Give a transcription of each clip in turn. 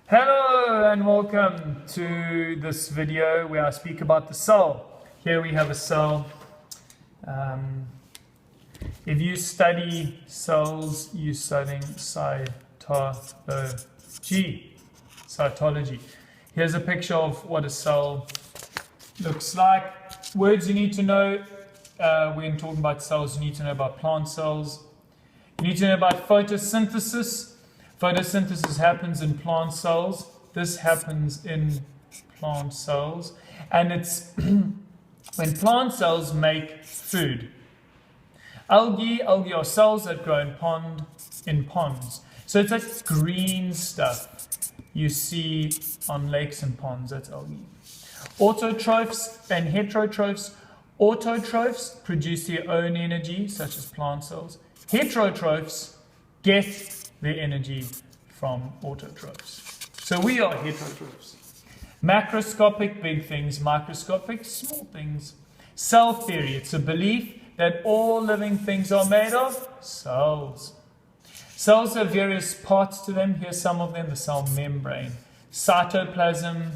Hello and welcome to this video where I speak about the cell. Here we have a cell. If you study cells, you're studying cytology. Here's a picture of what a cell looks like. Words you need to know when talking about cells. You need to know about plant cells. You need to know about photosynthesis. Photosynthesis happens in plant cells. This happens in plant cells. And it's when plant cells make food. Algae are cells that grow in ponds. So it's like green stuff you see on lakes and ponds. That's algae. Autotrophs and heterotrophs. Autotrophs produce their own energy, such as plant cells. Heterotrophs get their energy from autotrophs. So we are heterotrophs. Macroscopic, big things. Microscopic, small things. Cell theory, it's a belief that all living things are made of cells. Cells have various parts to them. Here's some of them. The cell membrane, cytoplasm,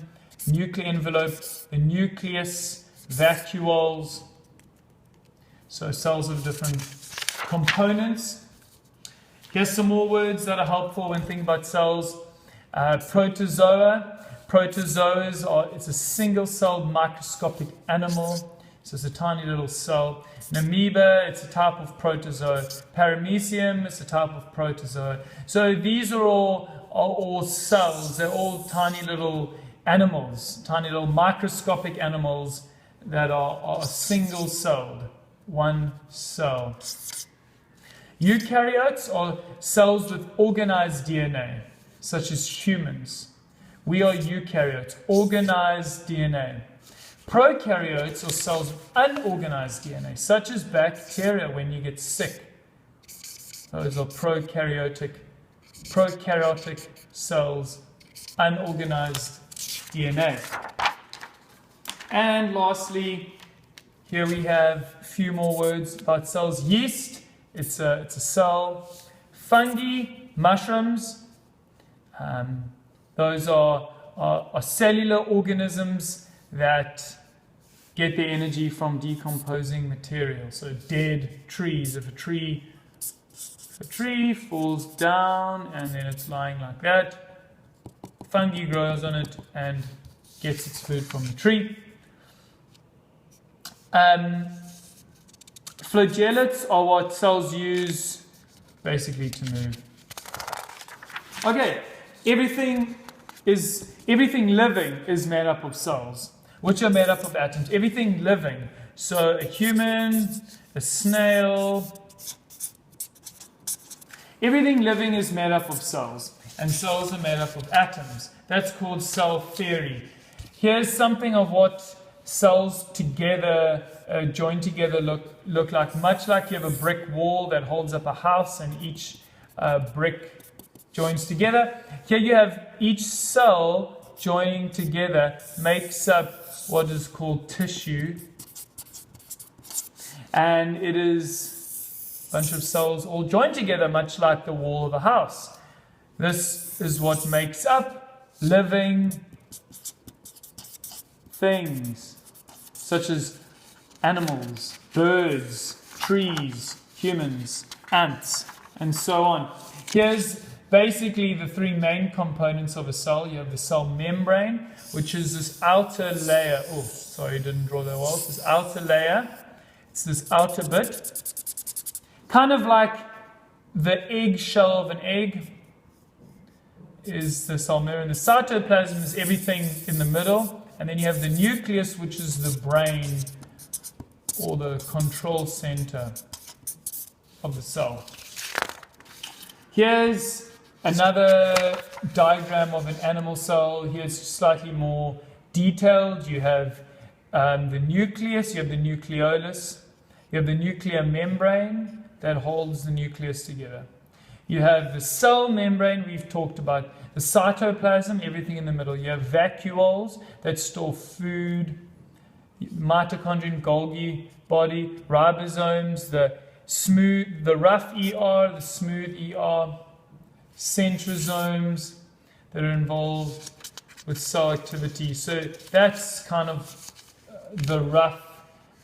nuclear envelope, the nucleus, vacuoles. So cells have different components. Here's some more words that are helpful when thinking about cells. Protozoa. Protozoas it's a single-celled microscopic animal. So it's a tiny little cell. An amoeba, it's a type of protozoa. Paramecium, it's a type of protozoa. So these are all cells. They're all tiny little animals, tiny little microscopic animals that are single-celled, one cell. Eukaryotes are cells with organized DNA, such as humans. We are eukaryotes, organized DNA. Prokaryotes are cells with unorganized DNA, such as bacteria when you get sick. Those are prokaryotic cells, unorganized DNA. And lastly, here we have a few more words about cells. Yeast. It's a cell. Fungi, mushrooms, those are cellular organisms that get their energy from decomposing material. So dead trees. If a tree falls down and then it's lying like that, fungi grows on it and gets its food from the tree. Flagellates are what cells use basically to move. Okay, everything living is made up of cells, which are made up of atoms. Everything living. So a human, a snail, everything living is made up of cells, and cells are made up of atoms. That's called cell theory. Here's something of what cells together, joined together look like. Much like you have a brick wall that holds up a house and each brick joins together. Here you have each cell joining together makes up what is called tissue. And it is a bunch of cells all joined together, much like the wall of a house. This is what makes up living things, such as animals, birds, trees, humans, ants, and so on. Here's basically the three main components of a cell. You have the cell membrane, which is this outer layer. Oh, sorry, didn't draw that well. It's this outer layer. It's this outer bit. Kind of like the egg shell of an egg is the cell membrane. The cytoplasm is everything in the middle. And then you have the nucleus, which is the brain or the control center of the cell. Here's another diagram of an animal cell. Here's slightly more detailed. You have the nucleus, you have the nucleolus, you have the nuclear membrane that holds the nucleus together. You have the cell membrane we've talked about, the cytoplasm, everything in the middle. You have vacuoles that store food, mitochondrion, Golgi body, ribosomes, the rough ER, the smooth ER, centrosomes, that are involved with cell activity. So that's kind of the rough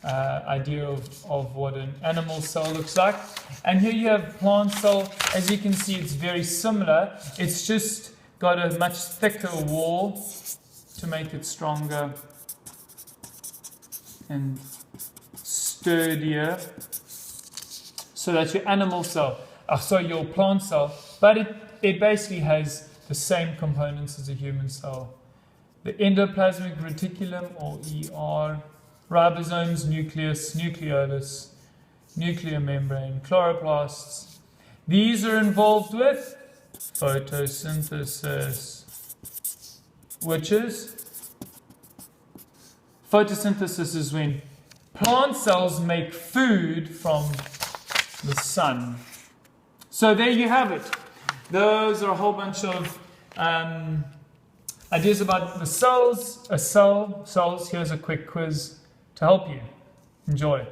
idea of what an animal cell looks like. And here you have plant cell. As you can see, it's very similar. It's just got a much thicker wall to make it stronger and sturdier. So that's your animal cell. Your plant cell. But it basically has the same components as a human cell. The endoplasmic reticulum, or ER, ribosomes, nucleus, nucleolus, nuclear membrane, chloroplasts. These are involved with photosynthesis, which is photosynthesis is when plant cells make food from the sun. So there you have it. Those are a whole bunch of ideas about the cells. Cells. Here's a quick quiz to help you. Enjoy.